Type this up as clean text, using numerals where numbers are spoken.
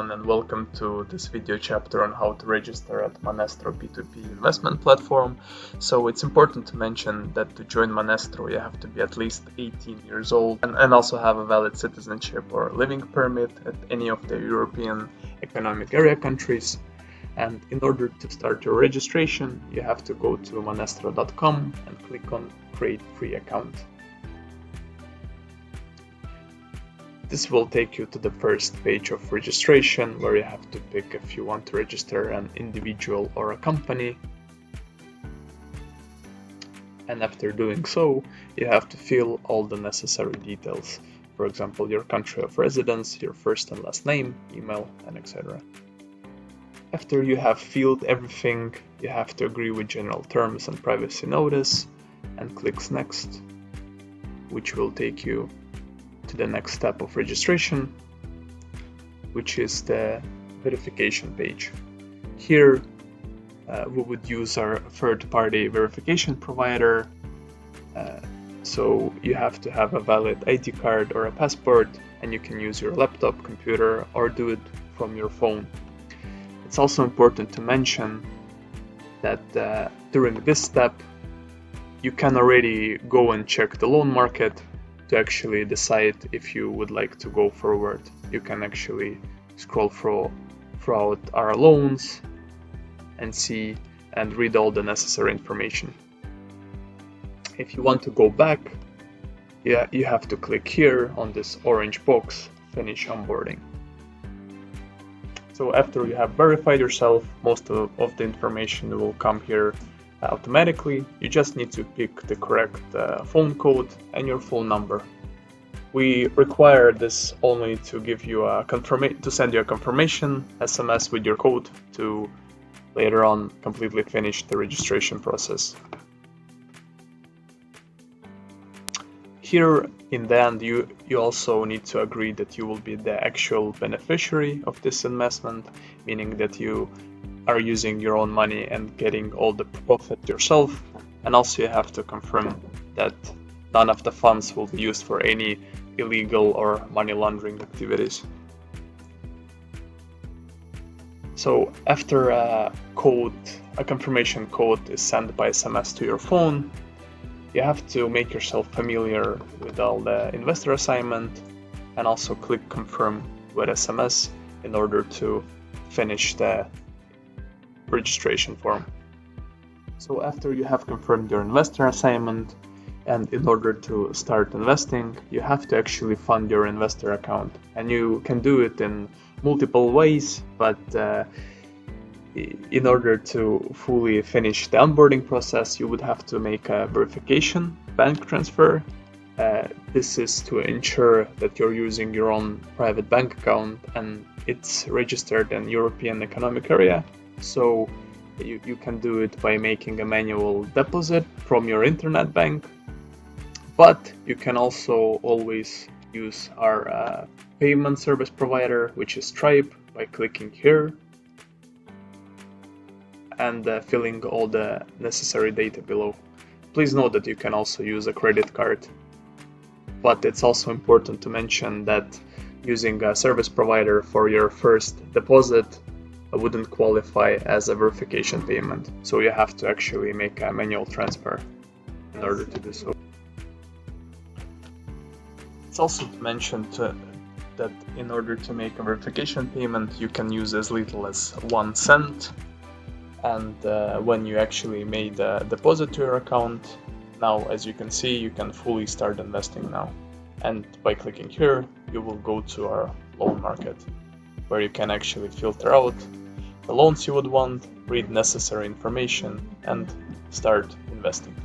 everyone, and welcome to this video chapter on how to register at Monestro P2P investment platform. So it's important to mention that to join Monestro you have to be at least 18 years old and also have a valid citizenship or living permit at any of the European Economic Area countries. And in order to start your registration, you have to go to monestro.com and click on Create Free Account. This will take you to the first page of registration, where you have to pick if you want to register an individual or a company. And after doing so, you have to fill all the necessary details. For example, your country of residence, your first and last name, email, and etc. After you have filled everything, you have to agree with general terms and privacy notice and click Next, which will take you to the next step of registration, which is the verification page. Here we would use our third-party verification provider, so you have to have a valid ID card or a passport, and you can use your laptop, computer, or do it from your phone. It's also important to mention that during this step you can already go and check the loan market to actually decide if you would like to go forward. You can actually scroll throughout our loans and see and read all the necessary information. If you want to go back, you have to click here on this orange box, Finish Onboarding. So after you have verified yourself, most of the information will come here automatically. You just need to pick the correct phone code and your phone number. We require this only to give you to send you a confirmation SMS with your code to later on completely finish the registration process. Here in the end, you also need to agree that you will be the actual beneficiary of this investment, meaning that you are using your own money and getting all the profit yourself, and also you have to confirm that none of the funds will be used for any illegal or money laundering activities. So after a confirmation code is sent by SMS to your phone, you have to make yourself familiar with all the investor assignment and also click confirm with SMS in order to finish the registration form. So after you have confirmed your investor assignment, and in order to start investing, you have to actually fund your investor account, and you can do it in multiple ways, but in order to fully finish the onboarding process, you would have to make a verification bank transfer. This is to ensure that you're using your own private bank account and it's registered in European Economic Area. So you can do it by making a manual deposit from your internet bank, but you can also always use our payment service provider, which is Stripe, by clicking here and filling all the necessary data below. Please note that you can also use a credit card, but it's also important to mention that using a service provider for your first deposit wouldn't qualify as a verification payment, so you have to actually make a manual transfer in order to do so. It's also mentioned that in order to make a verification payment, you can use as little as 1 cent, and when you actually made a deposit to your account, now as you can see, you can fully start investing now. And by clicking here, you will go to our loan market, where you can actually filter out the loans you would want, read necessary information, and start investing.